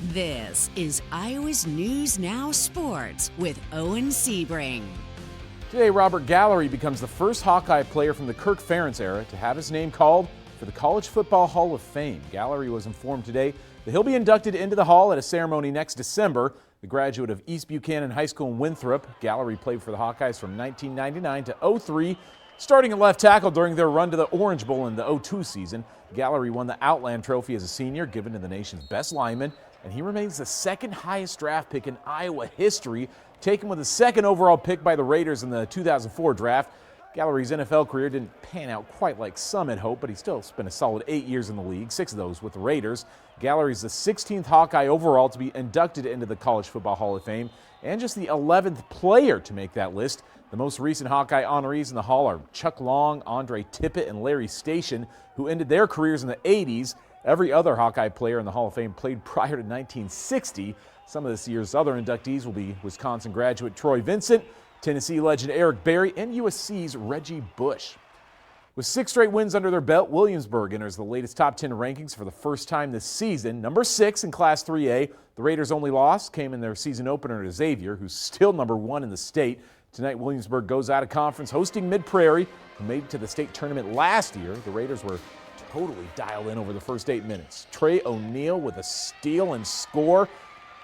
This is Iowa's News Now Sports with Owen Sebring. Today, Robert Gallery becomes the first Hawkeye player from the Kirk Ferentz era to have his name called for the College Football Hall of Fame. Gallery was informed today that he'll be inducted into the Hall at a ceremony next December. The graduate of East Buchanan High School in Winthrop, Gallery played for the Hawkeyes from 1999 to 03, starting at left tackle during their run to the Orange Bowl in the 02 season. Gallery won the Outland Trophy as a senior, given to the nation's best lineman, and he remains the second highest draft pick in Iowa history, taken with the second overall pick by the Raiders in the 2004 draft. Gallery's NFL career didn't pan out quite like some had hoped, but he still spent a solid 8 years in the league, 6 of those with the Raiders. Gallery's the 16th Hawkeye overall to be inducted into the College Football Hall of Fame, and just the 11th player to make that list. The most recent Hawkeye honorees in the Hall are Chuck Long, Andre Tippett, and Larry Station, who ended their careers in the 80s. Every other Hawkeye player in the Hall of Fame played prior to 1960. Some of this year's other inductees will be Wisconsin graduate Troy Vincent, Tennessee legend Eric Berry, and USC's Reggie Bush. With 6 straight wins under their belt, Williamsburg enters the latest top 10 rankings for the first time this season. Number 6 in Class 3A. The Raiders' only loss came in their season opener to Xavier, who's still number 1 in the state. Tonight, Williamsburg goes out of conference hosting Mid Prairie, who made it to the state tournament last year. The Raiders were totally dialed in over the first 8 minutes. Trey O'Neal with a steal and score.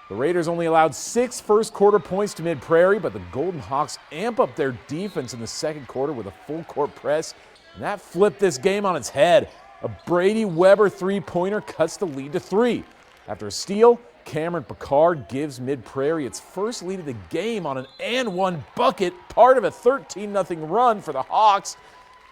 The Raiders only allowed 6 first-quarter points to Mid Prairie, but the Golden Hawks amp up their defense in the second quarter with a full-court press, and that flipped this game on its head. A Brady Weber three-pointer cuts the lead to 3. After a steal, Cameron Picard gives Mid Prairie its first lead of the game on an and-one bucket, part of a 13-0 run for the Hawks.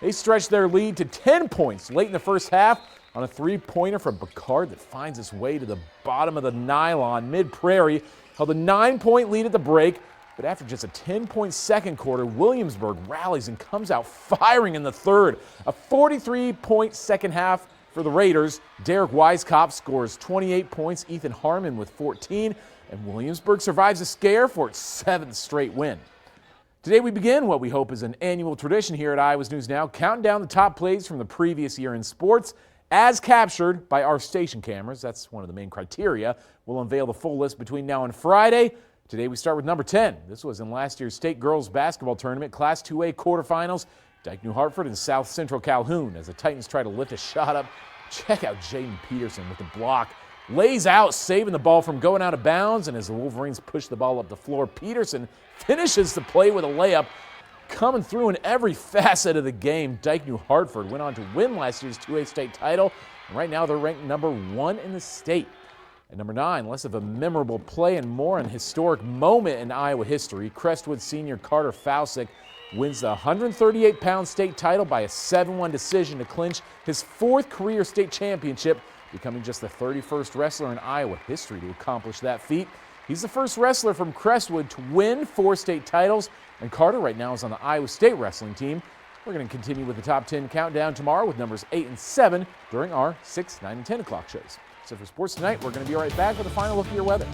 They stretched their lead to 10 points late in the first half on a three-pointer from Picard that finds its way to the bottom of the nylon. Mid Prairie held a 9-point lead at the break, but after just a 10-point second quarter, Williamsburg rallies and comes out firing in the third. A 43-point second half for the Raiders. Derek Weiskopf scores 28 points, Ethan Harmon with 14, and Williamsburg survives a scare for its 7th straight win. Today we begin what we hope is an annual tradition here at Iowa's News Now, counting down the top plays from the previous year in sports as captured by our station cameras. That's one of the main criteria. We'll unveil the full list between now and Friday. Today we start with number 10. This was in last year's state girls basketball tournament, Class 2A quarterfinals. Dyke New Hartford and South Central Calhoun as the Titans try to lift a shot up. Check out Jaden Peterson with the block. Lays out, saving the ball from going out of bounds, and as the Wolverines push the ball up the floor, Peterson finishes the play with a layup. Coming through in every facet of the game, Dyke New Hartford went on to win last year's 2A state title, and right now they're ranked number 1 in the state. At number 9, less of a memorable play and more an historic moment in Iowa history. Crestwood senior Carter Fausick wins the 138-pound state title by a 7-1 decision to clinch his 4th career state championship, becoming just the 31st wrestler in Iowa history to accomplish that feat. He's the first wrestler from Crestwood to win 4 state titles, and Carter right now is on the Iowa State wrestling team. We're going to continue with the top 10 countdown tomorrow with numbers 8 and 7 during our 6, 9, and 10 o'clock shows. So for sports tonight, we're going to be right back with a final look at your weather.